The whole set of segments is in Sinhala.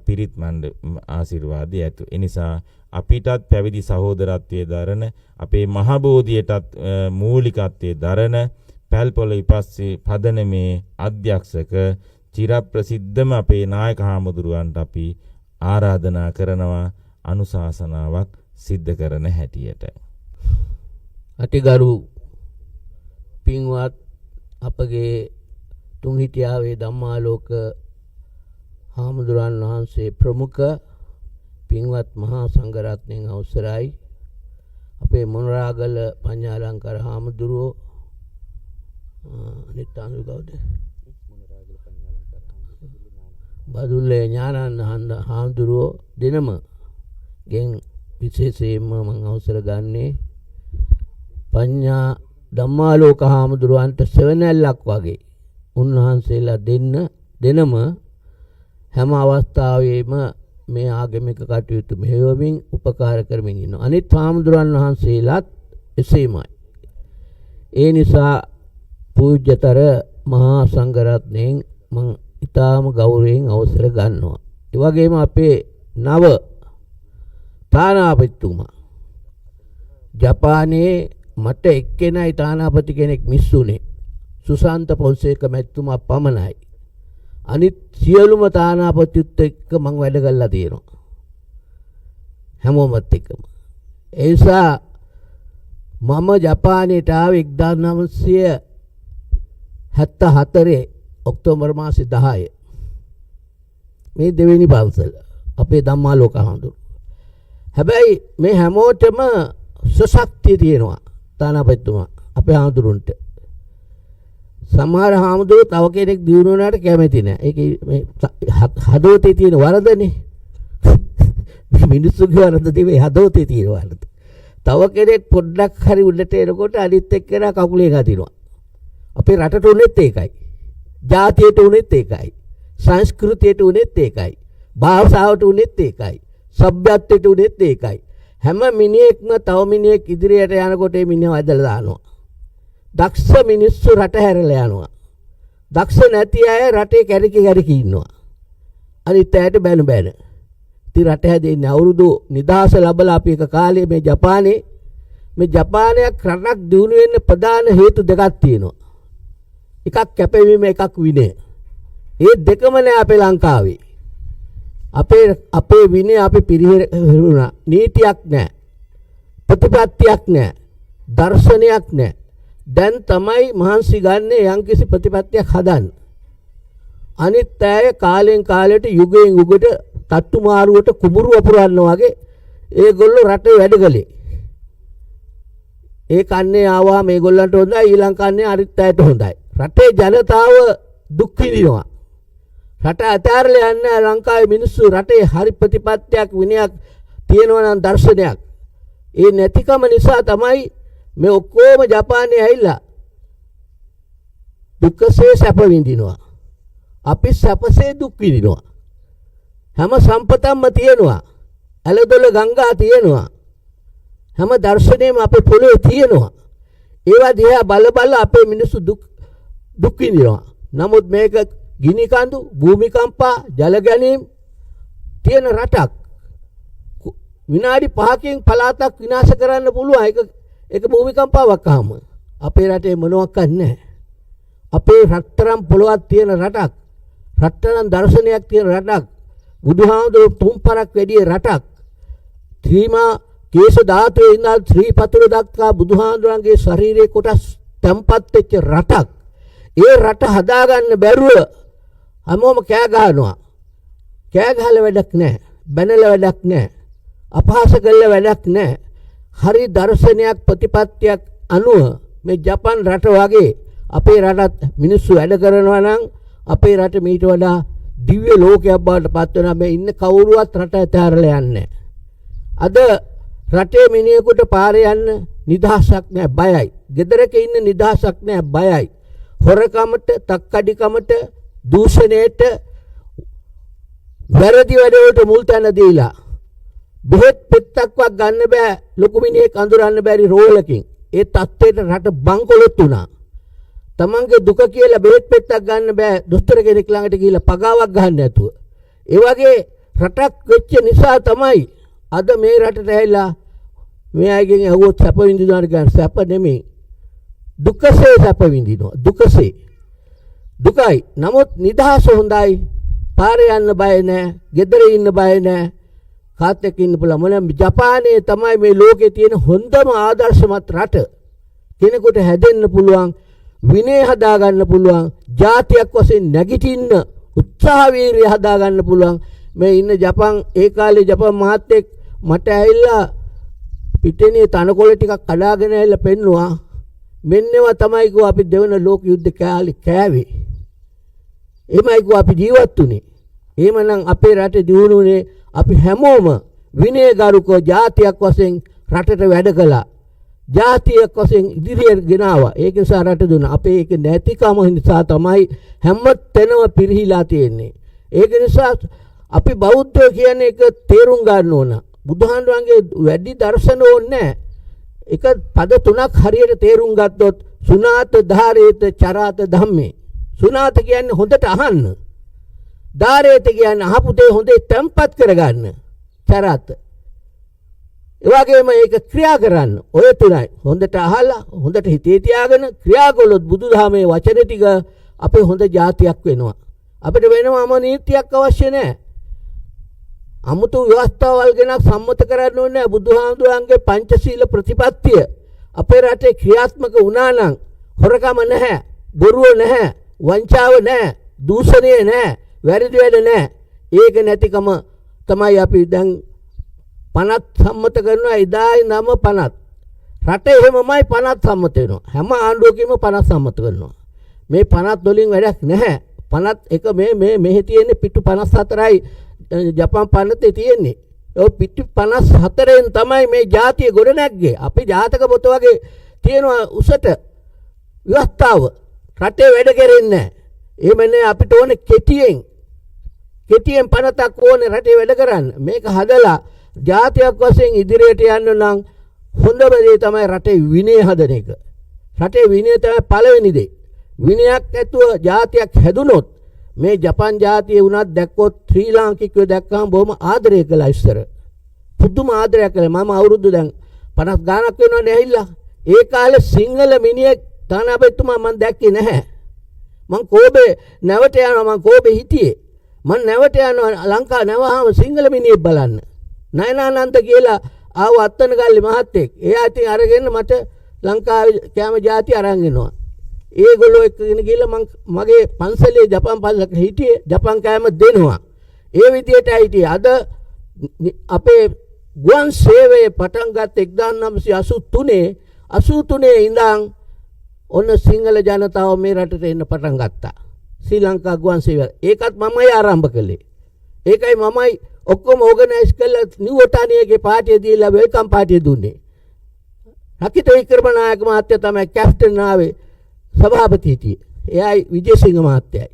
පිරිත් මණ්ඩ ආශිර්වාදය ඇතු. ඒ නිසා අපිටත් පැවිදි සහෝදරත්වයේ දරන අපේ මහ බෝධියටත් මූලිකත්වයේ දරන පැල්පොළ විපස්සී පදනමේ අධ්‍යක්ෂක චිරප්‍රසිද්ධම අපේ නායක හාමුදුරුවන්ට අපි ආරාධනා කරනවා අනුශාසනාවක් සිද්ධ කරන හැටියට. අතිගරු පින්වත් අපගේ තුන්හිටියාවේ ධම්මාලෝක හාමුදුරන් වහන්සේ ප්‍රමුඛ පින්වත් මහා සංඝරත්නයන් අවසරයි අපේ මොනරාගල පඤ්ඤාලංකාර හාමුදුරුවෝ නිත්තානු කවුද බදුල්ලේ ඥානන්ද හාමුදුරුවෝ දෙනම ගෙන් විශේෂයෙන්ම මම අවසර ගන්නේ පඤ්ඤා ධම්මාලෝක හාමුදුරුවන්ට සෙවණැල්ලක් වගේ උන්වහන්සේලා දෙනම හැම අවස්ථාවෙම මේ ආගමික කටයුතු මෙහෙයවමින් උපකාර කරමින් ඉන්නවා. අනිත් හාමුදුරන් වහන්සේලාත් එසේමයි. ඒ නිසා පූජ්‍යතර මහා සංඝරත්නයෙන් මම ඊටාම ගෞරවයෙන් අවසර ගන්නවා. ඒ වගේම අපේ නව තානාපතිතුමා ජපානයේ මට එක්කෙනයි තානාපති කෙනෙක් මිස්සුනේ. සුසාන්ත පොන්සේක මැතිතුමා පමණයි. අනිත් සියලුම තානාපතිත් එක්ක මම වැඩ කරලා තියෙනවා. හැමෝමත් එක්කම. ඒ නිසා මම ජපානයට ආවේ 1974 ඔක්තෝබර් මාසේ 10. මේ දෙවෙනි පන්සල අපේ ධම්මාලෝක හඳුරු. හැබැයි මේ හැමෝටම සශක්තිය තියෙනවා තානාපතිතුමා අපේ හඳුරුන්ට. සමහර හාමුදුරුවෝ තව කෙනෙක් දිනු වුණාට කැමති නැහැ. ඒක මේ හදවතේ තියෙන වරදනේ. මිනිස්සුගේ වරද නෙවෙයි හදවතේ තියෙන වරද. තව කෙනෙක් පොඩ්ඩක් හරි උඩට එනකොට අනිත් එක්කෙනා කකුලේ ගතිනවා. අපේ රටට උනේත් ඒකයි. ජාතියට උනේත් ඒකයි. සංස්කෘතියට උනේත් ඒකයි. භාෂාවට උනේත් ඒකයි. සભ્યත්වයට උනේත් ඒකයි. හැම මිනිහෙක්ම තව මිනිහෙක් ඉදිරියට යනකොට ඒ මිනිහව ඇදලා දානවා. දක්ෂ මිනිස්සු රට හැරලා යනවා. දක්ෂ නැති අය රටේ කැරකි ඉන්නවා. අනිත් අයට බැන. ඉතින් රට හැදෙන්නේ අවුරුදු නිදහස ලැබලා අපි එක කාලේ මේ ජපානයක් රටක් දිනු වෙන්න ප්‍රධාන හේතු දෙකක් තියෙනවා. එකක් කැපවීම එකක් විනය. මේ දෙකම නෑ අපේ ලංකාවේ. අපේ විනය අපි පිරිහෙරුණා. නීතියක් නෑ. ප්‍රතිපත්තියක් නෑ. දර්ශනයක් නෑ. දැන් තමයි මහන්සි ගන්න යම්කිසි ප්‍රතිපත්තියක් හදන්න. අනිත් අය කාලෙන් කාලයට යුගයෙන් යුගට තට්ටු මාරුවට කුඹුරු වපුරන්න වගේ ඒගොල්ලෝ රටේ වැඩ කළේ. ඒ කන්නේ ආවා මේගොල්ලන්ට හොඳයි ඊළඟ කන්නේ අනිත් අයට හොඳයි. රටේ ජනතාව දුක් විඳිනවා. රට අතහැරලා යන්න ලංකාවේ මිනිස්සු රටේ හරි ප්‍රතිපත්තියක් විනයක් තියෙනවා නම් දර්ශනයක්. ඒ නැතිකම නිසා තමයි මේ ඔක්කොම ජපානයේ ඇවිල්ලා දුක්ඛසේ සැප විඳිනවා. අපි සැපසේ දුක් විඳිනවා. හැම සම්පතක්ම තියෙනවා. ඇලදොල ගංගා තියෙනවා. හැම දර්ශනයක්ම අපේ පොළොවේ තියෙනවා. ඒවා දිහා බල අපේ මිනිස්සු දුක් විඳිනවා. නමුත් මේක ගිනි කඳු, භූමිකම්පා, ජල ගැනීම තියෙන රටක්. විනාඩි 5කින් පළාතක් විනාශ කරන්න පුළුවන්. ඒක භූමිකම්පාවක් ආවම අපේ රටේ මොනවත් නැහැ. අපේ රත්තරන් පොළොවක් තියෙන රටක්. රත්තරන් දර්ශනයක් තියෙන රටක්. බුදුහාමුදුරුවෝ තුන්පරක් වැඩි රටක්. ත්‍රිමා කේශ ධාතුවේ ඉඳන් ශ්‍රී පතුල දක්වා බුදුහාමුදුරන්ගේ ශරීරයේ කොටස් තැම්පත් වෙච්ච රටක්. ඒ රට හදාගන්න බැරුව හැමෝම කෑ ගහනවා. කෑ ගහලා වැඩක් නැහැ. බැනලා වැඩක් නැහැ. අපහාස කළා වැඩක් නැහැ. හරි දර්ශනයක් ප්‍රතිපත්තියක් අනුව මේ ජපාන් රට වගේ අපේ රටත් මිනිස්සු වැඩ කරනවා නම් අපේ රට මීට වඩා දිව්‍ය ලෝකයක් බවට පත් වෙනවා. මේ ඉන්න කවුරුවත් රට ඇතහැරලා යන්නේ අද රටේ මිනිහෙකුට පාරේ යන්න නිදහසක් නැහැ, බයයි. ගෙදරක ඉන්න නිදහසක් නැහැ, බයයි. හොරකමට, තක්කඩිකමට, දූෂණයට, වැරදි වැඩවලට මුල් තැන දීලා බෙහෙත් පෙත්තක්වත් ගන්න බෑ. ලොකු මිනිහෙක් අඳුරන්න බැරි රෝලකින්. ඒ තත්ත්වයට රට බංකොලොත් වුණා. තමන්ගේ දුක කියලා බෙහෙත් පෙත්තක් ගන්න බෑ. දොස්තර කෙනෙක් ළඟට ගිහිල්ලා පගාවක් ගන්න නැතුව. ඒ වගේ රටක් වෙච්ච නිසා තමයි අද මේ රටට ඇවිල්ලා මේ අයගෙන් අහුවොත් සැප විඳිනවා කියන සැප නෙමෙයි. දුකසේ සැප විඳිනවා. දුකසේ. දුකයි. නමුත් නිදහස හොඳයි. පාරේ යන්න බය නැහැ. ගෙදර ඉන්න බය නැහැ. කාත් එක්ක ඉන්න පුළුවන්. මොන ජපානයේ තමයි මේ ලෝකේ තියෙන හොඳම ආදර්ශමත් රට. කෙනෙකුට හැදෙන්න පුළුවන්, විනය හදා ගන්න පුළුවන්, ජාතියක් වශයෙන් නැගිටින්න උත්සාහ වීරිය හදා ගන්න පුළුවන්. මේ ඉන්න ජපන් ඒ කාලේ ජපන් මහත්තයෙක් මට ඇවිල්ලා පිටේනේ තනකොළ ටිකක් කඩාගෙන ඇවිල්ලා පෙන්නුවා. මෙන්නේවා තමයි කෝ අපි දෙවන ලෝක යුද්ධ කෑවේ. එමයි කෝ අපි ජීවත් වුනේ. එහෙමනම් අපේ රට දියුණුනේ අපි හැමෝම විනයගරුකව ජාතියක් වශයෙන් රටට වැඩ කළා. ජාතියක් වශයෙන් ඉදිරියට ගෙනාවා. ඒක නිසා රට දුන්නා. අපේ ඒක නැතිකම නිසා තමයි හැම තැනම පිරිහිලා තියෙන්නේ. ඒක නිසා අපි බෞද්ධයෝ කියන්නේ ඒක තේරුම් ගන්න ඕන. බුදුහාමුදුරන්ගේ වැඩි දර්ශන ඕනේ නැහැ. එක පද තුනක් හරියට තේරුම් ගත්තොත් සුනාත ධාරේත චරාත ධම්මේ. සුනාත කියන්නේ හොඳට අහන්න. ධාරේත කියන්නේ අහපු දේ හොඳේ තැම්පත් කරගන්න. චරාත. ඒ වගේම ඒක ක්‍රියා කරන්න. ඔය තුනයි. හොඳට අහලා හොඳට හිතේ තියාගෙන ක්‍රියා කළොත් බුදුදහමේ වචන ටික අපේ හොඳ જાතියක් වෙනවා. අපිට වෙනම නීතියක් අවශ්‍ය නැහැ. අමුතු ව්‍යවස්ථාවල් ගැන සම්මත කරන්න ඕනේ බුදුහාමුදුරන්ගේ පංචශීල ප්‍රතිපත්තිය අපේ රටේ ක්‍රියාත්මක වුණා නම් හොරකම නැහැ, බොරුව නැහැ, වංචාව නැහැ, දූෂණය නැහැ, වැරදි වැඩ නැහැ. ඒක නැතිකම තමයි අපි දැන් පනත් සම්මත කරනවා. ඉදායි නම පනත් රටේ එහෙමමයි පනත් සම්මත වෙනවා. හැම ආණ්ඩුවකම පනත් සම්මත කරනවා. මේ පනත් වලින් වැඩක් නැහැ. පනත් එක මේ තියෙන්නේ පිටු 54යි ජපාන් පනතේ තියෙන්නේ. ඔය පිටු 54න් තමයි මේ ජාතිය ගොඩ නැග්ගේ. අපි ජාතක පොත වගේ තියෙනවා උසට ව්‍යවස්ථාව. රටේ වැඩ කරෙන්නේ නැහැ. එහෙමනේ අපිට ඕනේ කෙටියෙන් පනතක් ඕනේ රටේ වැඩ කරන්න. මේක හදලා ජාතියක් වශයෙන් ඉදිරියට යන්න නම් හොඳම දේ තමයි රටේ විනය හදන එක. රටේ විනය තමයි පළවෙනි දේ. විනයක් ඇතුව ජාතියක් හැදුනොත් මේ ජපන් ජාතිය වුණත් දැක්කොත් ශ්‍රී ලාංකිකයෝ දැක්කම බොහොම ආදරය කළා ඉස්සර. පුදුම ආදරයක් කළා. මම අවුරුදු දැන් 50 ගානක් වෙනවනේ ඇහිලා. ඒ කාලේ සිංහල මිනිහෙක් තානාපතිතුමා මම දැක්කේ නැහැ. මං කෝබේ නැවට යනවා. මං කෝබේ හිටියේ. මං නැවට යනවා ලංකාව නැවහම සිංහල මිනිහෙක් බලන්න. නයනානන්ද කියලා ආව අත්තනගල්ලේ මහත්තයෙක්. එයා ඉතින් අරගෙන මට ලංකාවේ කැම ජාති අරන් එනවා. ඒගොල්ලෝ එක්කගෙන ගිහලා මගේ පන්සලේ ජපන් පන්සලක හිටියේ. ජපන් කෑම දෙනවා. ඒ විදියට හිටියේ. අද අපේ ගුවන් සේවය පටන් ගත්ත 1983 ඉඳන් ඔන්න සිංහල ජනතාව මේ රටට එන්න පටන් ගත්තා. ශ්‍රී ලංකා ගුවන් සේවය. ඒකත් මමයි ආරම්භ කළේ. ඒකයි මමයි ඔක්කොම ඕගනයිස් කළා. නිව්ටානියගේ පාටිය දීලා වෙල්කම් පාටිය දුන්නේ. රකිත වික්‍රමනායක මහත්තයා තමයි කැප්ටන් ආවේ. සභාපති හිටියේ. එයයි විජේසිංහ මහත්තයයි.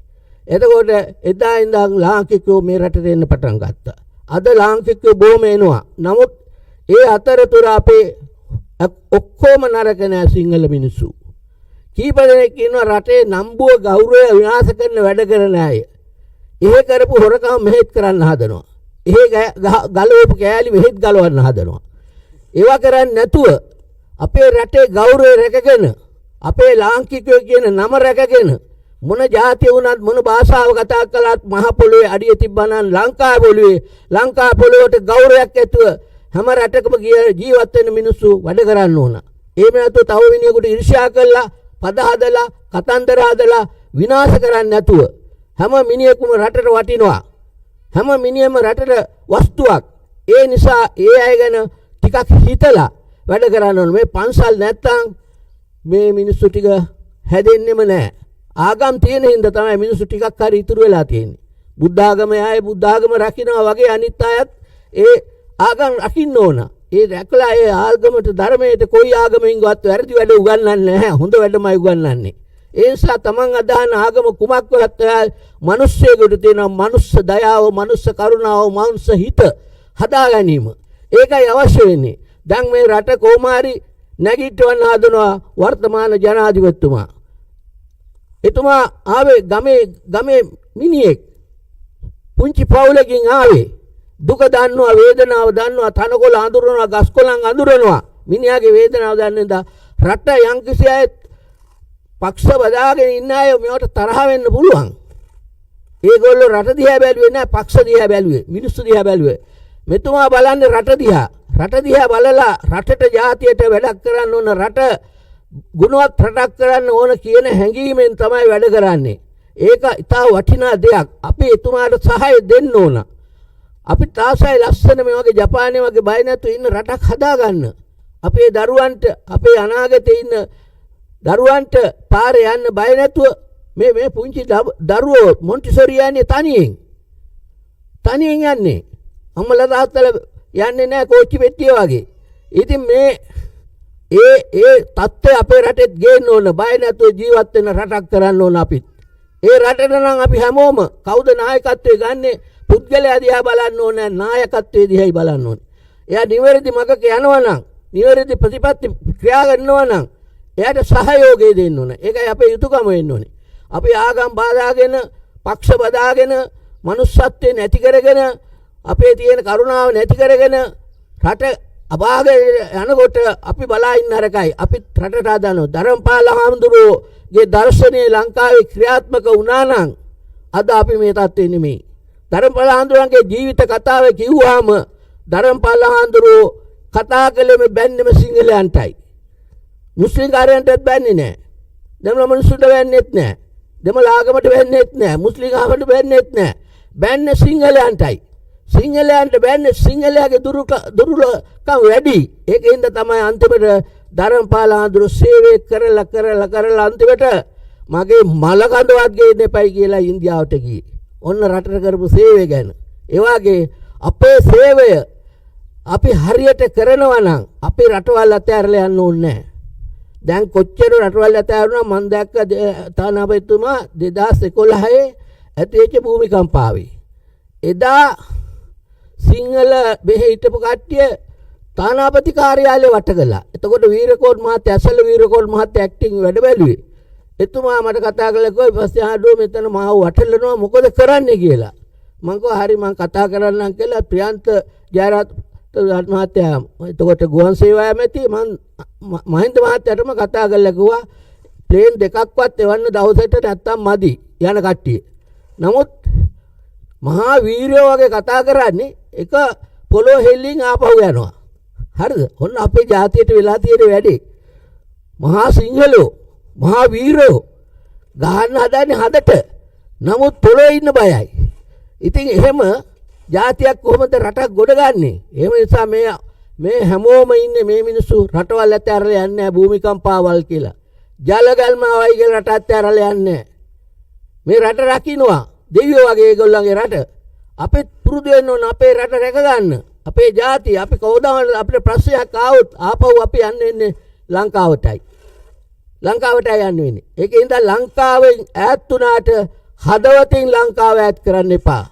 එතකොට එදා ඉඳන් ලාංකිකයෝ මේ රටට එන්න පටන් ගත්තා. අද ලාංකිකයෝ බොහොම එනවා. නමුත් ඒ අතරතුර අපේ ඔක්කොම නරක නෑ සිංහල මිනිස්සු. කීප දෙනෙක් ඉන්නවා රටේ නම්බුව ගෞරවය විනාශ කරන වැඩ කරන අය. එහෙ කරපු හොරකම් මෙහෙත් කරන්න හදනවා. එහෙ ගලවපු කෑලි මෙහෙත් ගලවන්න හදනවා. ඒවා කරන්නේ නැතුව අපේ රටේ ගෞරවය රැකගෙන අපේ ලාංකිකයෝ කියන නම රැකගෙන මොන ජාතිය වුණත් මොන භාෂාව කතා කළත් මහ පොළොවේ අඩිය තිබ්බනම් ලංකා පොළොවට ගෞරවයක් ඇතුව හැම රටකම ජීවත් වෙන මිනිස්සු වැඩ කරන්න ඕන. එහෙම නැතුව තව මිනිහෙකුට ඊර්ෂ්‍යා කරලා පද හදලා කතන්දර හදලා විනාශ කරන්නේ නැතුව හැම මිනිහෙකුම රටට වටිනවා. හැම මිනිහෙම රටට වස්තුවක්. ඒ නිසා ඒ අය ගැන ටිකක් හිතලා වැඩ කරන්න ඕන. මේ පන්සල් නැත්තම් මේ මිනිස්සු ටික හැදෙන්නෙම නැහැ. ආගම් තියෙන හින්දා තමයි මිනිස්සු ටිකක් හරි ඉතුරු වෙලා තියෙන්නේ. බුද්ධ ආගමේ අය බුද්ධ ආගම රකින්නවා වගේ අනිත් අයත් ඒ ආගම් රකින්න ඕන. ඒ රැකලා ඒ ආගමට ධර්මයට කොයි ආගමෙන්වත් වැරදි වැඩ උගන්වන්නේ නැහැ. හොඳ වැඩමයි උගන්වන්නේ. ඒ නිසා තමන් අදහන ආගම කුමක් වලත් මිනිස්සෙකුට තියෙන මනුස්ස දයාව, මනුස්ස කරුණාව, මනුස්ස හිත හදා ගැනීම. ඒකයි අවශ්‍ය වෙන්නේ. දැන් මේ රට කොමාරි නැගිටවන්න හදනවා වර්තමාන ජනාධිපතිතුමා. එතුමා ආවේ ගමේ මිනිහෙක්. පුංචි පවුලකින් ආවේ. දුක දන්නවා, වේදනාව දන්නවා, තනකොළ අඳුරනවා, ගස්කොළන් අඳුරනවා. මිනිහාගේ වේදනාව දන්නේ නැද රට යම්කිසි අය පක්ෂ බදාගෙන ඉන්න අය මේවට තරහ වෙන්න පුළුවන්. ඒගොල්ලෝ රට දිහා බැලුවේ නැහැ, පක්ෂ දිහා බැලුවේ, මිනිස්සු දිහා බැලුවේ. මෙතුමා බලන්නේ රට දිහා. රට දිහා බලලා රටට ජාතියට වැඩක් කරන්න ඕන, රට ගුණවත් රටක් කරන්න ඕන කියන හැඟීමෙන් තමයි වැඩ කරන්නේ. ඒක ඉතා වටිනා දෙයක්. අපි එතුමාට සහාය දෙන්න ඕන. අපි තාසයි ලස්සන මේ වගේ ජපානයේ වගේ බය නැතුව ඉන්න රටක් හදාගන්න. අපේ දරුවන්ට, අපේ අනාගතේ ඉන්න දරුවන්ට පාරේ යන්න බය නැතුව මේ පුංචි දරුවෝ මොන්ටිසෝරි යන්නේ තනියෙන් යන්නේ. අම්මලා තාත්තලා යන්නේ නැහැ කෝච්චි පෙට්ටිය වගේ. ඉතින් මේ ඒ තත්ත්වය අපේ රටෙත් ගේන්න ඕන. බය නැතුව ජීවත් වෙන රටක් කරන්න ඕන අපිත්. ඒ රටට නම් අපි හැමෝම කවුද නායකත්වයේ ගන්නෙ? පුද්ගලයා දිහා බලන්න ඕනේ, නායකත්වයේ දිහායි බලන්න ඕනේ. එයා නිවැරදි මගක යනවා නම්, නිවැරදි ප්‍රතිපත්ති ක්‍රියා කරනවා නම් එයාට සහයෝගය දෙන්න ඕනේ. ඒකයි අපේ යුතුයකම වෙන්න ඕනේ. අපි ආගම් බාධාගෙන, පක්ෂ බදාගෙන, මනුස්සත්වය නැති කරගෙන, අපේ තියෙන කරුණාව නැති කරගෙන රට අභාගය යනකොට අපි බලා ඉන්න අරකයි. අපි රටට හදනවා. ධර්මපාල හාමුදුරුවෝගේ දර්ශනය ලංකාවේ ක්‍රියාත්මක වුණා නම් අද අපි මේ තත්ත්වෙ නෙමෙයි. ධර්මපාල හාමුදුරුවන්ගේ ජීවිත කතාව කිව්වහම ධර්මපාල හාමුදුරුවෝ කතා කළේ මේ බැන්නෙම සිංහලයන්ටයි. මුස්ලිම් කාරයන්ටත් බැන්නේ නැහැ. දෙමළ මිනිස්සුන්ට බැන්නේත් නැහැ. දෙමළ ආගමට බැන්නේත් නැහැ. මුස්ලිම් ආගමට බැන්නේත් නැහැ. බැන්නේ සිංහලයන්ටයි. සිංහලයන්ට බැන්නේ සිංහලයාගේ දුර්වලකම් වැඩි. ඒකින්ද තමයි අන්තිමට ධර්මපාල හාමුදුරුවෝ සේවය කරලා අන්තිමට මගේ මල කඳවත් ගේන්න එපයි කියලා ඉන්දියාවට ගියේ. ඔන්න රටට කරපු සේවය ගැන. ඒ වගේ අපේ සේවය අපි හරියට කරනවා නම් අපි රටවල් අතහැරලා යන්න ඕනේ නැහැ. දැන් කොච්චර රටවල් අතහැරුණා මම දැක්ක තානාපතිතුමා 2011 ඇතිවෙච්ච භූමිකම්පාවේ. එදා සිංහල මෙහි හිටපු කට්ටිය තානාපති කාර්යාලය වට කළා. එතකොට වීරකෝන් මහත්තයා, ඇසල වීරකෝන් මහත්තයා ඇක්ටිං වැඩ බැලුවේ. එතුමා මට කතා කළා කිව්වා පස්සේ ආඩුව මෙතන මාව වටලනවා මොකද කරන්නේ කියලා. මම කිව්වා හරි මම කතා කරන්නම් කියලා ප්‍රියන්ත ජයරත් මහත්තයා එතකොට ගුවන් සේවාව ඇමති මහින්ද මහත්තයාටම කතා කරලා කිව්වා ප්ලේන් දෙකක්වත් එවන්න දවසට නැත්තම් මදි යන කට්ටිය. නමුත් මහා වීරයෝ වගේ කතා කරන්නේ එක පොළොව හෙල්ලින් ආපහු යනවා. හරිද? ඔන්න අපේ ජාතියට වෙලා තියෙන වැඩේ. මහා සිංහලෝ, මහා වීරයෝ ගහන්න හදන්නේ හදට. නමුත් පොළොවේ ඉන්න බයයි. ඉතින් එහෙම ජාතියක් කොහොමද රටක් ගොඩගන්නේ? එහෙම නිසා මේ හැමෝම ඉන්නේ මේ මිනිස්සු රටවල් ඇතහැරලා යන්නේ නැහැ භූමිකම්පාවල් කියලා. ජලගල්ම ආවයි කියලා රට ඇතහැරලා යන්නේ නැහැ. මේ රට රකින්නවා. දෙවියෝ වගේ ඒගොල්ලන්ගේ රට. අපිත් පුරුදු වෙන්න ඕන අපේ රට රැක ගන්න. අපේ ජාතිය අපි කවදාවත් අපිට ප්‍රශ්නයක් ආවොත් ආපහු අපි යන්නේ ලංකාවටයි. ලංකාවටයි යන්න වෙන්නේ. ඒකින්ද ලංකාවෙන් ඈත් වුණාට හදවතින් ලංකාව ඈත් කරන්න එපා.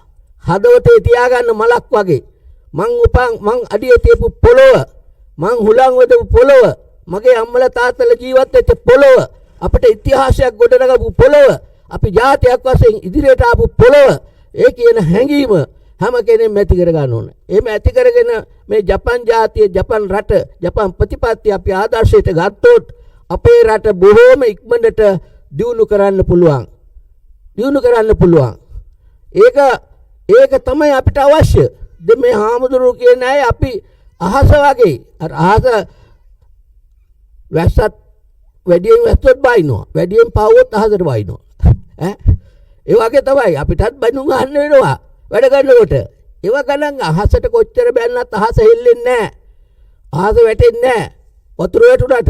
හදවතේ තියාගන්න මලක් වගේ. මං අඩිය තියපු පොළොව, මං හුලං වදපු පොළොව, මගේ අම්මලා තාත්තලා ජීවත් වෙච්ච පොළොව, අපිට ඉතිහාසයක් ගොඩනගපු පොළොව, අපි ජාතියක් වශයෙන් ඉදිරියට ආපු පොළොව, ඒ කියන හැඟීම හැම කෙනෙක්ම ඇති කර ගන්න ඕනේ. එහෙම ඇති කරගෙන මේ ජපන් ජාතිය, ජපන් රට, ජපන් ප්‍රතිපත්ති අපි ආදර්ශයට ගත්තොත් අපේ රට බොහෝම ඉක්මනට දියුණු කරන්න පුළුවන්. ඒක තමයි අපිට අවශ්‍ය. දැන් මේ හාමුදුරුවෝ කියන අය අපි අහස වගේ අහස වැස්සත් වැඩියෙන් වැස්සොත් බයිනවා. වැඩියෙන් පාවොත් අහසට බයිනවා. ඒ වගේ තමයි අපිටත් බයිනුම් ගන්න වෙනවා වැඩ කරනකොට. ඒව ගණන් අහසට කොච්චර බැන්නත් අහස හෙල්ලෙන්නේ නැහැ. අහස වැටෙන්නේ නැහැ. වතුර වැටුණාට.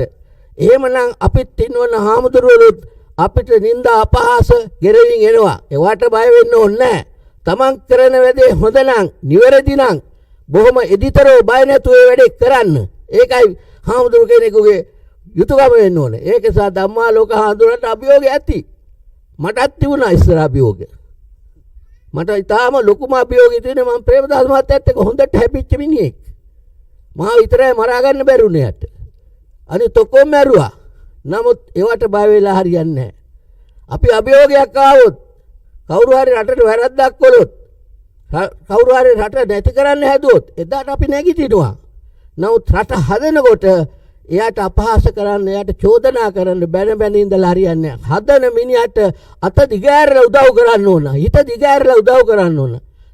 එහෙමනම් අපිත් ඉන්නවන හාමුදුරුවෝත් අපිට නිന്ദා අපහාස ගෙරවින් එනවා. ඒවට බය වෙන්න ඕනේ නැහැ. තමන් කරන වැඩේ හොඳ නම්, නිවැරදි නම් බොහොම එදිතරෝ බය නැතුව ඒ වැඩේ කරන්න. ඒකයි හාමුදුරුවෝ කෙනෙකුගේ යුතුයකම වෙන්න ඕනේ. ඒක නිසා ධම්මාලෝක හාමුදුරුවන්ට අභියෝගය ඇති. මටත් තිබුණා ඉස්සර අභියෝගය. මට ඊටාම ලොකුම අභියෝගය තියෙනවා මම ප්‍රේමදාස මහත්තයාත් එක්ක හොඳට හැපිච්ච මිනිහෙක්. මම විතරයි මරා ගන්න බැරුණේ යට. අනිත් ඔක්කොම මැරුවා. නමුත් ඒවට බය වෙලා හරියන්නේ නැහැ. අපි අභියෝගයක් ආවොත් කවුරු හරි රටට වැරද්දක් කළොත් කවුරු හරි රට නැති කරන්න හැදුවොත් එදාට අපි නැගිටිනවා. නමුත් රට හදනකොට එයාට අපහාස කරන්න, එයාට චෝදනා කරන්න බැන ඉඳලා හරියන්නේ නැහැ. හදන මිනිහට අත දිගෑරලා උදව් කරන්න ඕන. හිත දිගෑරලා උදව් කරන්න ඕන.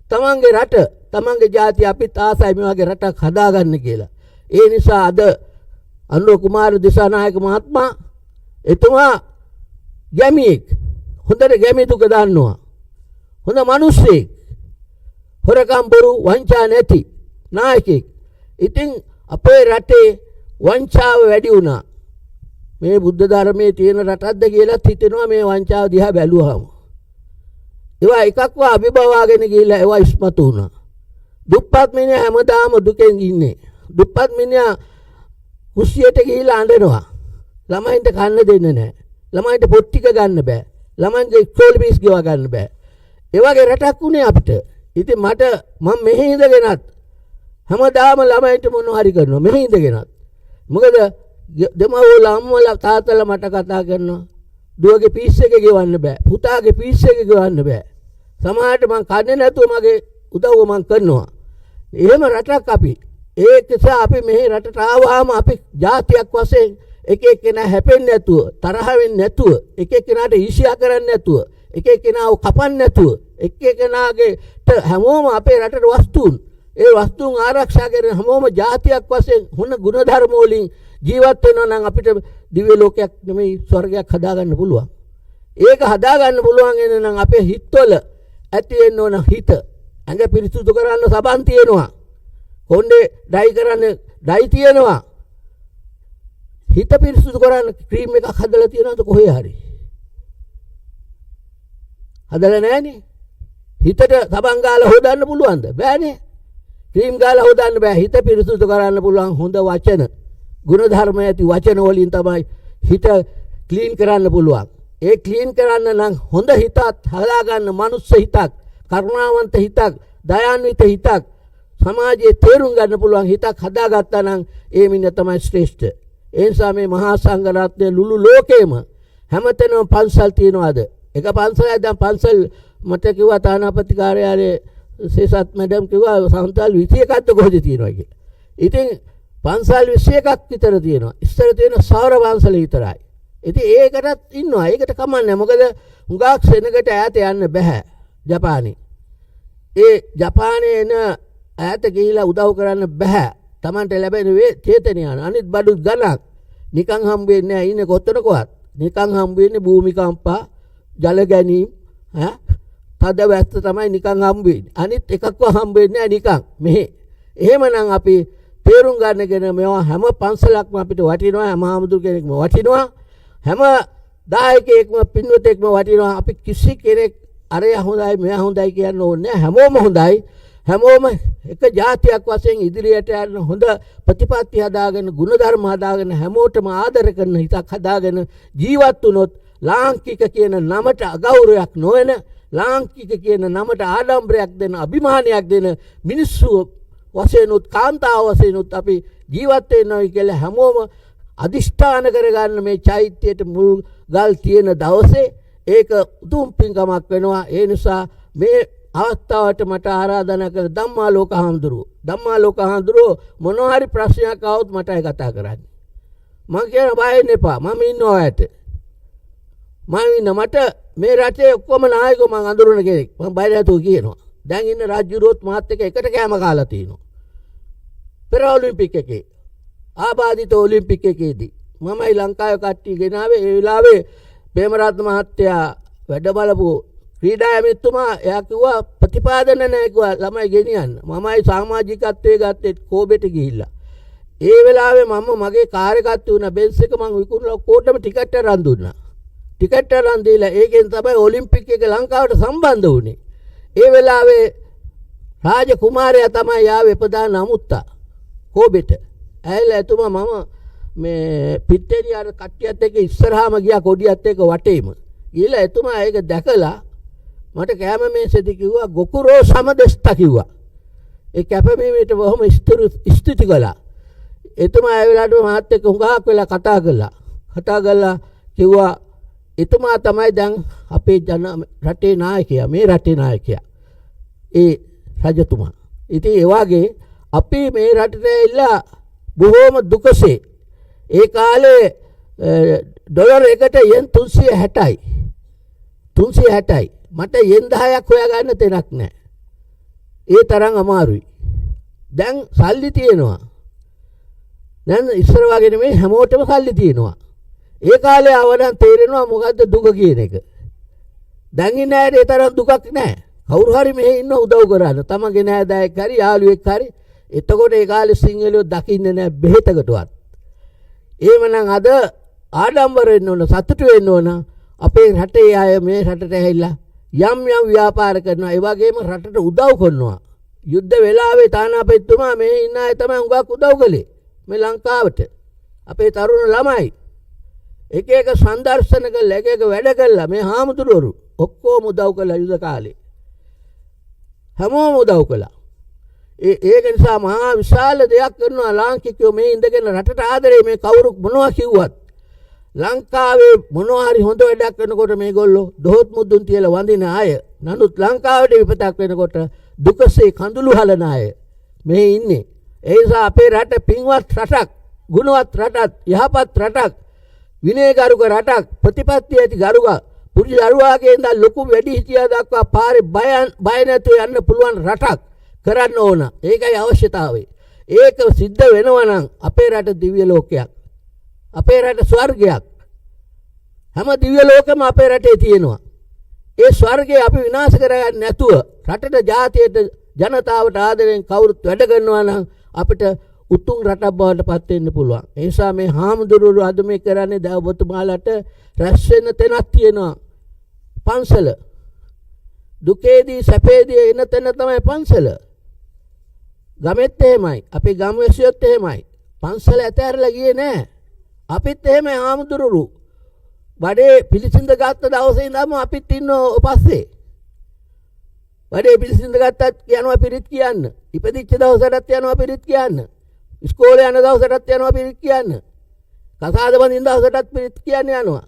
තමන්ගේ රට, තමන්ගේ ජාතිය අපිත් ආසයි මේ වගේ රටක් හදාගන්න කියලා. ඒ නිසා අද අනුර කුමාර දිසානායක මහත්මයා එතුමා ගැමියෙක්. හොඳට ගැමි දුක දන්නවා. හොඳ මිනිස්සෙක්. හොරකම් බොරු වංචා නැති නායකයෙක්. ඉතින් අපේ රටේ වංචාව වැඩි වුණා. මේ බුද්ධ ධර්මයේ තියෙන රටක්ද කියලා හිතෙනවා මේ වංචාව දිහා බැලුවාම. ඒවා එකක්ව අභිභවාගෙන ගිහිල්ලා ඒවා ඉස්මතු වුණා. දුප්පත් මිනිහා හැමදාම දුකෙන් ඉන්නේ. දුප්පත් මිනිහා කුස්සියට ගිහිල්ලා අඬනවා. ළමයින්ට කන්න දෙන්නේ නැහැ. ළමයින්ට පොත් ටික ගන්න බෑ. ළමයින්ගේ ස්කෝල් ෆීස් ගෙව ගන්න බෑ. ඒ වගේ රටක් උනේ අපිට. ඉතින් මම මෙහි ඉඳගෙනත් හැමදාම ළමයින්ට මොනවා හරි කරනවා. මෙහි ඉඳගෙනත්. මොකද දෙමව්වෝ අම්මලා තාත්තලා මට කතා කරනවා. දුවගේ පීස් එක ගෙවන්න බෑ. පුතාගේ පීස් එක ගෙවන්න බෑ. සමහරට මං කන්නේ නැතුව මගේ උදව්ව මං කරනවා. එහෙම රටක් අපි. ඒක නිසා අපි මෙහි රටට ආවහම අපි ජාතියක් වශයෙන් එක එක්කෙනා හැපෙන්නේ නැතුව, තරහ වෙන්නේ නැතුව, එක එක්කෙනාට ඊර්ෂ්‍යා කරන්නේ නැතුව, එක එක්කෙනාව කපන්නේ නැතුව, එක එක්කෙනාගේ හැමෝම අපේ රටේ වස්තුන්, ඒ වස්තුන් ආරක්ෂා කරන හැමෝම ජාතියක් වශයෙන් හොන ගුණධර්ම වලින් ජීවත් වෙනවා නම් අපිට දිව්‍ය ලෝකයක් නෙමෙයි ස්වර්ගයක් හදාගන්න පුළුවන්. ඒක හදාගන්න පුළුවන් නම් අපේ හිතවල ඇති වෙන්න ඕන හිත. ඇඟ පිරිසුදු කරන්න සබන් තියෙනවා. කොණ්ඩේ ඩයි කරන්න ඩයි තියෙනවා. හිත පිරිසුදු කරන්න ක්‍රීම් එකක් හදලා තියෙනවද කොහේ හරි? හදලා නැහනේ. හිතට සබන් ගාලා හොදන්න පුළුවන්ද? බෑනේ. ක්‍රීම් ගාලා හොදන්න බෑ. හිත පිරිසුදු කරන්න පුළුවන් හොඳ වචන, ගුණධර්ම ඇති වචන වලින් තමයි හිත ක්ලීන් කරන්න පුළුවන්. ඒ ක්ලීන් කරන්න නම් හොඳ හිතත් හදාගන්න මනුස්ස හිතක්, කරුණාවන්ත හිතක්, දයාන්විත හිතක්, සමාජයේ තේරුම් ගන්න පුළුවන් හිතක් හදාගත්තා නම් ඒ මිනිහ තමයි ශ්‍රේෂ්ඨ. ඒ නිසා මේ මහා සංඝ රත්නයේ ලුළු ලෝකෙම හැමතැනම පන්සල් තියනවාද? එක පන්සලක් දැන් පන්සල් මට කිව්වා තානාපති කාර්යාලයේ සේසත් මැඩම් කිව්වා සන්තල් 21ක්ද කොහෙද තියෙනවා කියලා. ඉතින් පන්සල් 21ක් විතර තියෙනවා. ඉස්සර තියෙන සෞර පන්සල විතරයි. ඉතින් ඒකටත් ඉන්නවා. ඒකට කමන්නේ. මොකද හුඟක් සෙනගට ඈත යන්න බෑ ජපානේ. ඒ ජපානේ එන ඈත ගිහිලා උදව් කරන්න බෑ. Tamante ලැබෙන චේතනය අනිත් බඩු ගණක් නිකන් හම්බ වෙන්නේ නැහැ. ඉන්නේ කොතනකවත්. නිකන් හම්බ වෙන්නේ භූමිකම්පා, ජල ගැනීම, තද වැස්ස තමයි නිකන් හම්බ වෙන්නේ. අනිත් එකක්ව හම්බ වෙන්නේ නැහැ නිකන්. මෙහෙ. එහෙමනම් අපි තේරුම් ගන්නගෙන මේවා හැම පන්සලක්ම අපිට වටිනවා. හැම ආමුදුර කෙනෙක්ම වටිනවා. හැම දායකයෙක්ම පින්වතෙක්ම වටිනවා. අපි කිසි කෙනෙක් අරය හොඳයි මෙයා හොඳයි කියන්න ඕනේ නැහැ. හැමෝම හොඳයි. හැමෝම එක ජාතියක් වශයෙන් ඉදිරියට යන හොඳ ප්‍රතිපත්ති හදාගෙන, ගුණධර්ම හදාගෙන, හැමෝටම ආදර කරන හිතක් හදාගෙන ජීවත් වුණොත් ලාංකික කියන නමට අගෞරවයක් නොවන, ලාංකික කියන නමට ආඩම්බරයක් දෙන, අභිමානයක් දෙන මිනිස්සු වශයෙන් උත් කාන්තාව වශයෙන් උත් අපි ජීවත් වෙනවා කියලා හැමෝම අදිෂ්ඨාන කරගන්න මේ චෛත්‍යයට මුල් ගල් තියෙන දවසේ ඒක උතුම් පින්කමක් වෙනවා. ඒ නිසා මේ අවස්ථාවට මට ආරාධනා කළ ධම්මාලෝක හාමුදුරුවෝ මොනවා හරි ප්‍රශ්නයක් ආවොත් මටයි කතා කරන්නේ. මම කියන බය වෙන්න එපා. මම ඉන්නවා ඇත. මට මේ රටේ ඔක්කොම නායකයෝ මම අඳුරන කෙනෙක්. මම බය නැතුව කියනවා. දැන් ඉන්න රාජ්‍යරුවත් මාත් එක්ක එකට කෑම කාලා තිනවා. පෙර ඔලිම්පික් එකේ ආබාධිත ඔලිම්පික් එකේදී මමයි ලංකාවේ කට්ටිය ගෙනාවේ. ඒ වෙලාවේ ප්‍රේමරත්න මහත්තයා වැඩ බලපු ක්‍රීඩා ඇමතිතුමා එයා කිව්වා ප්‍රතිපාදන නැහැ කිව්වා ළමයි ගෙනියන්න. මමයි සමාජිකත්වයේ ගත්තේ කෝබෙට ගිහිල්ලා. ඒ වෙලාවේ මම මගේ කාර් එකක් තුන බෙන්ස් එක මම විකුණලා ඔක්කොටම ටිකට් අරන් දුන්නා. ටිකට් අරන් දීලා ඒකෙන් තමයි ඔලිම්පික් එක ලංකාවට සම්බන්ධ වුණේ. ඒ වෙලාවේ රාජකුමාරයා තමයි ආවේ ප්‍රධාන අමුත්තා කෝබෙට. ඇයිලා එතුමා මම මේ පිටේදී අර කට්ටියත් එක්ක ඉස්සරහාම ගියා කොඩියත් එක්ක වටේම. ගිහලා එතුමා ඒක දැකලා මට කැම මේසෙදි කිව්වා ගොකුරෝ සමදස්ත කිව්වා. ඒ කැපමීමේට බොහොම ස්තුති කළා. එතුමා ඒ වෙලාවට මාත් එක්ක හුඟක් වෙලා කතා කළා කිව්වා එතුමා තමයි දැන් අපේ රටේ නායකයා, මේ රටේ නායකයා. ඒ රජතුමා. ඉතින් ඒ වගේ අපි මේ රටට ඇවිල්ලා බොහෝම දුකසේ ඒ කාලේ ඩොලර් එකට යෙන් 360යි. 360යි. මට යෙන් 10ක් හොයාගන්න තැනක් නැහැ. ඒ තරම් අමාරුයි. දැන් සල්ලි තියෙනවා. දැන් ඉස්සර වගේ නෙමෙයි හැමෝටම සල්ලි තියෙනවා. ඒ කාලේ ආවනම් තේරෙනවා මොකද්ද දුක කියන එක. දැන් ඉන්නේ ඒ තරම් දුකක් නැහැ. කවුරු හරි මෙහෙ ඉන්න උදව් කරන්න. තමගේ නෑදෑයෙක් හරි යාළුවෙක් හරි. එතකොට ඒ කාලේ සිංහලයෝ දකින්නේ නැහැ බෙහෙතකටවත්. එහෙමනම් අද ආඩම්බර වෙන්න ඕන සතුටු වෙන්න ඕන අපේ රටේ අය මේ රටට ඇවිල්ලා යම් යම් ව්‍යාපාර කරනවා. ඒ වගේම රටට උදව් කරනවා. යුද්ධ වෙලාවේ තානාපතිතුමා මේ ඉන්න අය තමයි උගක් උදව් කළේ. මේ ලංකාවට අපේ තරුණ ළමයි එක එක සංදර්ශන කළා එක එක වැඩ කළා මේ හාමුදුරුවරු ඔක්කොම උදව් කළා යුද කාලේ හැමෝම උදව් කළා ඒක නිසා මහා විශාල දෙයක් කරනවා ලාංකිකයෝ මේ ඉඳගෙන රටට ආදරේ මේ කවුරු මොනවා කිව්වත් ලංකාවේ මොනවා හරි හොඳ වැඩක් කරනකොට මේගොල්ලෝ දොහොත් මුදුන් තියලා වඳින අය නමුත් ලංකාවට විපතක් වෙනකොට දුකසේ කඳුළු හලන අය මේ ඉන්නේ ඒ නිසා අපේ රට පින්වත් රටක් ගුණවත් රටක් යහපත් රටක් විනයගරුක රටක් ප්‍රතිපත්තිය ඇති ගරුක පුරුදු දරුවාගේ ඉඳන් ලොකු වැඩි හිටියා දක්වා පාරේ බය නැතුව යන්න පුළුවන් රටක් කරන්න ඕන. ඒකයි අවශ්‍යතාවය. ඒක සිද්ධ වෙනවා නම් අපේ රට දිව්‍ය ලෝකයක්. අපේ රට ස්වර්ගයක්. හැම දිව්‍ය ලෝකෙම අපේ රටේ තියෙනවා. ඒ ස්වර්ගය අපි විනාශ කරගන්න නැතුව රටට ජාතියට ජනතාවට ආදරෙන් කවුරුත් වැඩ කරනවා නම් අපිට උතුම් රටක් බවට පත් වෙන්න පුළුවන්. ඒ නිසා මේ හාමුදුරුවෝ අද මේ කරන්නේ දවතුමාලට රැස් වෙන තැනක් තියෙනවා. පන්සල. දුකේදී සැපේදී එන තැන තමයි පන්සල. ගමෙත් එහෙමයි. අපේ ගම්වැසියොත් එහෙමයි. පන්සල ඇතහැරලා ගියේ නැහැ. අපිත් එහෙමයි හාමුදුරුවෝ. බඩේ පිළිසිඳ ගත්ත දවසේ ඉඳන්ම අපිත් ඉන්නෝ පස්සේ. බඩේ පිළිසිඳ ගත්තත් යනවා පිරිත් කියන්න. ඉපදිච්ච දවසටත් යනවා පිරිත් කියන්න. ඉස්කෝලේ යන දවසටත් යනවා පිරිත් කියන්න. කසාද බඳින දවසටත් පිරිත් කියන්න යනවා.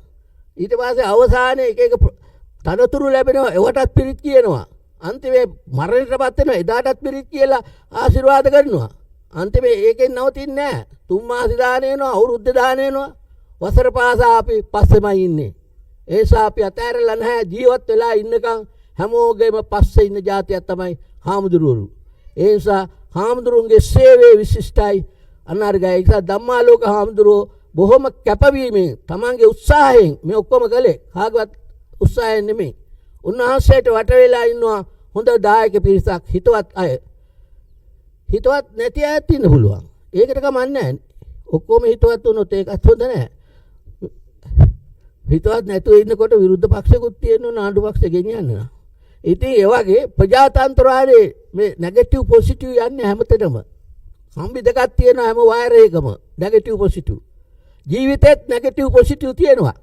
ඊට පස්සේ අවසානයේ එක එක තනතුරු ලැබෙනවා ඒවටත් පිරිත් කියනවා. අන්තිමේ මරණයටපත් වෙනවා එදාටත් පිරිත් කියලා ආශිර්වාද කරනවා. අන්තිමේ ඒකෙන් නවතින්නේ නැහැ. තුන් මාස දාන වෙනවා අවුරුද්ද දාන වෙනවා. වසර පාසා අපි පස්සෙමයි ඉන්නේ. ඒ නිසා අපි අතහැරලා නැහැ ජීවත් වෙලා ඉන්නකම් හැමෝගෙම පස්සේ ඉන්න જાතියක් තමයි හාමුදුරුවෝ. ඒ නිසා හාමුදුරුවන්ගේ සේවයේ විශිෂ්ටයි අනාර්ගය. ඒ නිසා ධම්මාලෝක හාමුදුරුවෝ බොහොම කැපවීමෙන් තමන්ගේ උත්සාහයෙන් මේ ඔක්කොම කළේ කාගවත් උත්සාහයෙන් නෙමෙයි. උන්වහන්සේට වට වෙලා ඉන්නවා හොඳ දායක පිරිසක් හිතවත් අය. හිතවත් නැති අයත් ඉන්න පුළුවන්. ඒකට කමක් නැහැ. ඔක්කොම හිතවත් වුණොත් ඒකත් හොඳ නැහැ. හිතවත් නැතුව ඉන්නකොට විරුද්ධ පක්ෂකුත් තියෙනවා නාඩු පක්ෂ ගෙනියන්න. ඉතින් ඒ වගේ ප්‍රජාතන්ත්‍රවාදයේ මේ නෙගටිව් පොසිටිව් යන්නේ හැමතැනම. සම්බි දෙකක් තියෙනවා හැම වයර් එකම නෙගටිව් පොසිටිව්. ජීවිතෙත් නෙගටිව් පොසිටිව් තියෙනවා.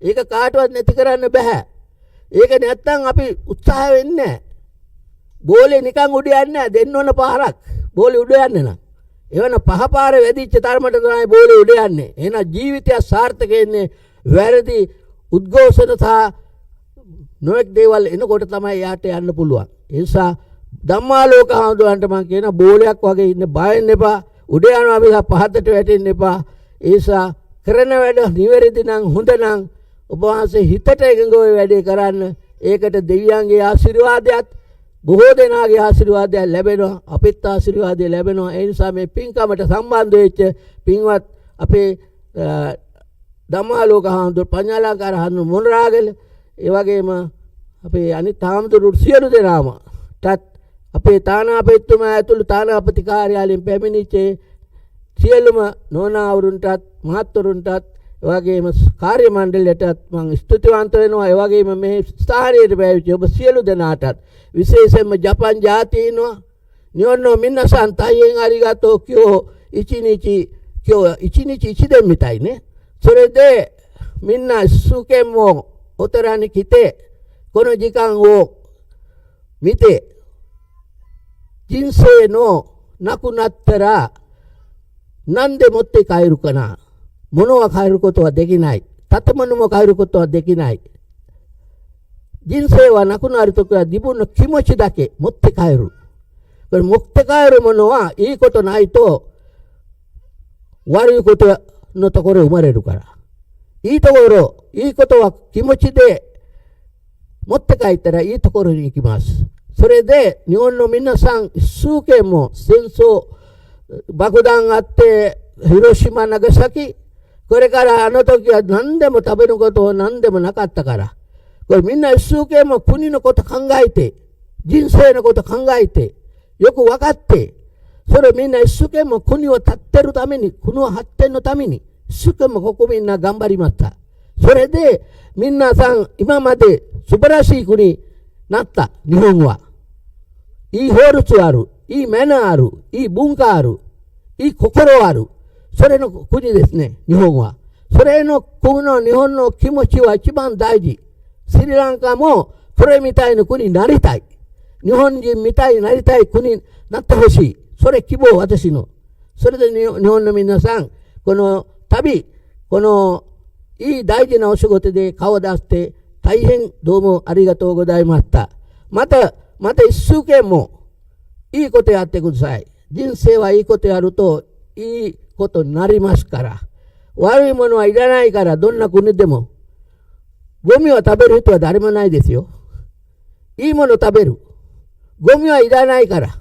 ඒක කාටවත් නැති කරන්න බෑ. ඒක නැත්තම් අපි උත්සාහ වෙන්නේ නැහැ. බෝලේ නිකන් උඩ යන්නේ නැහැ. දෙන්න ඕන පාරක්. බෝලේ උඩ යන්නේ නම්. එවන පහ පාරේ වැදිච්ච තරමට තමයි බෝලේ උඩ යන්නේ. එහෙනම් ජීවිතය සාර්ථක වෙන්නේ වැරදි උද්ඝෝෂණ සහ නොඑක් දේවල් එනකොට තමයි යාට යන්න පුළුවන්. ඒ නිසා ධම්මාලෝක හාමුදුරන්ට මම කියන බෝලයක් වගේ ඉන්න බය වෙන්න එපා. උඩ යනවා මිස පහතට වැටෙන්න එපා. ඒ නිසා කරන වැඩ නිවැරදි නම් හොඳ නම් ඔබ වහන්සේ හිතට එකඟව වැඩේ කරන්න. ඒකට දෙවියන්ගේ ආශිර්වාදයත් බොහෝ දෙනාගේ ආශිර්වාදයක් ලැබෙනවා. අපිත් ආශිර්වාදය ලැබෙනවා. ඒ නිසා මේ පින්කමට සම්බන්ධ වෙච්ච පින්වත් අපේ ධම්මාලෝක හාමුදුරුවෝ පඤ්ඤාලාකාර හාමුදුරුවෝ මොනරාගල ඒ වගේම අපේ අනිත් හාමුදුරුවෝ සියලු දෙනාම තත් අපේ තානාපතිතුමා ඇතුළු තානාපති කාර්යාලයෙන් පැමිණිච්ච සියලුම නෝනාවරුන්ටත් මහත්වරුන්ටත් ඒ වගේම කාර්ය මණ්ඩලයටත් මම ස්තුතිවන්ත වෙනවා. ඒ වගේම මේ ස්ථානයේ පැවිච්ච ඔබ සියලු දෙනාටත් විශේෂයෙන්ම ජපන් ජාතීන්ව නියොන්නෝ මින්නසන් තයියෙන් අරිගතෝ කියෝ ඉචිනිචි ඉචිදෙන් මිතයි නේ. それでみんな一生懸命お寺に来てこの時間を見て人生のなくなったら何で持って帰るかな。物は帰ることはできない。建物も帰ることはできない。人生はなくなるときは自分の気持ちだけ持って帰る。これ持って帰るものはいいことないと悪いことのところ生まれるから。いいところ、いいことは気持ちで持って帰ったらいいところに行きます。それで日本の皆さん数件も戦争、爆弾があって、広島、長崎、これからあの時は何でも食べることを何でもなかったから、これみんな数件も国のこと考えて、人生のこと考えて、よく分かって、それみんな一生懸命国を立ってるために、国の発展のために、一生懸命国民が頑張りました。それで、皆さん、今まで素晴らしい国になった、日本は。いい法律ある、いいマナーある、いい文化ある、いい心ある。それの国ですね、日本は。それの国の日本の気持ちは一番大事。スリランカも、それみたいな国になりたい。日本人みたいになりたい国になってほしい。それ希望、私の。それで日本の皆さん、この旅、このいい大事なお仕事で顔を出して、大変どうもありがとうございました。また一数件もいいことやってください。人生はいいことやるといいことになりますから。悪いものはいらないから、どんな国でも。ゴミを食べる人は誰もないですよ。いいもの食べる。ゴミはいらないから。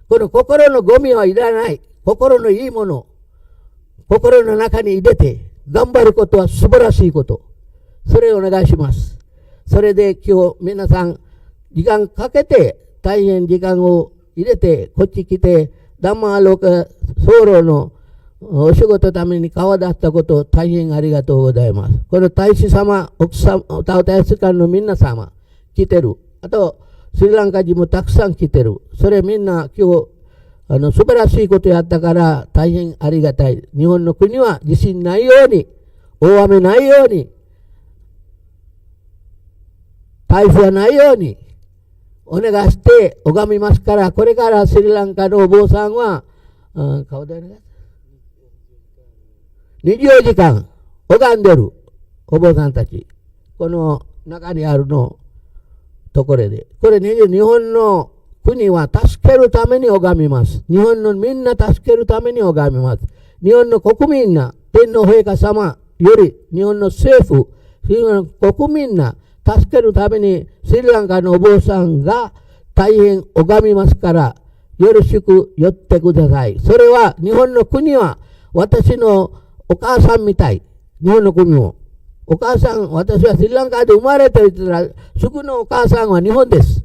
この心のゴミはいらない。心のいいもの。心の中に入れて頑張ることは素晴らしいこと。それをお願いします。それで今日皆さん時間かけて、大変時間を入れてこっち来て、ダンマーロカソロのお仕事のために顔を出したことを大変ありがとうございます。この大使様、奥様、大使館の皆様来てる。あと、スリランカ人もたくさん来てる。それみんな今日、素晴らしいことやったから大変ありがたい。日本の国は地震ないように、大雨ないように、台風はないように、お願いして拝みますから、これからスリランカのお坊さんは、顔でお願い。24時間拝んでるお坊さんたち。この中にあるのところで。これ日本の国は助けるために拝みます。日本のみんな助けるために拝みます。日本の国民が天皇陛下様より日本の政府、日本の国民が助けるためにスリランカのお坊さんが大変拝みますから、よろしく寄ってください。それは日本の国は私のお母さんみたい。日本の国も。お母さん、私はスリランカで生まれていたら、すぐのお母さんは日本です。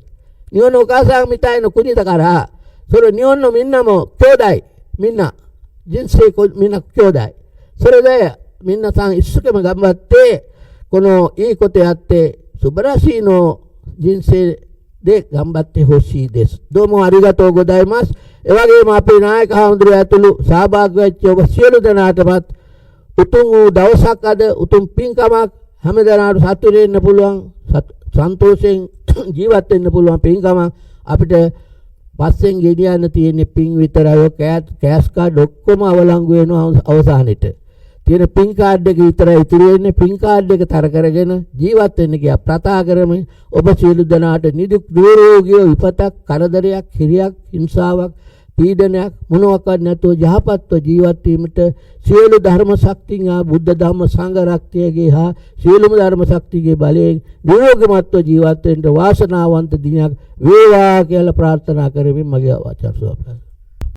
日本のお母さんみたいな国だから、それ日本のみんなも兄弟、みんな、人生みんな兄弟。それで、皆さん一生懸命頑張って、このいいことやって、素晴らしいの人生で頑張ってほしいです。どうもありがとうございます。Ewagem අපේ නායක හඳුරු ඇතුළු සහභාගී වෙච්ච ඔබ සියලු දෙනාටමත් උතුම් වූ දවසක් අද උතුම් පින්කමක් හැමදෙනාට සතුටු වෙන්න පුළුවන් සන්තෝෂයෙන් ජීවත් වෙන්න පුළුවන් පින්කමක් අපිට පස්සෙන් ගෙනියන්න තියෙන පින් විතරයි. ඔය කෑෂ් කාඩ් ඔක්කොම අවලංගු වෙනවා අවසානෙට. තියෙන පින් කාඩ් එක විතරයි ඉතුරු වෙන්නේ. පින් කාඩ් එක තර කරගෙන ජීවත් වෙන්න කියා ප්‍රතා කරමින් ඔබ සියලු දෙනාට නිරෝගී විපතක් කරදරයක් හිරියක් හිංසාවක් පීඩනයක් මොනවාක්වත් නැතුව යහපත්ව ජීවත් වීමට සියලු ධර්ම ශක්තිය බුද්ධ ධම්ම සංඝ රක්තියගේ හා සියලුම ධර්ම ශක්තියගේ බලයෙන් නිරෝගීමත්ව ජීවත් වෙන්න වාසනාවන්ත දිනයක් වේවා කියලා ප්‍රාර්ථනා කරමින් මගේ වචන සුවපත්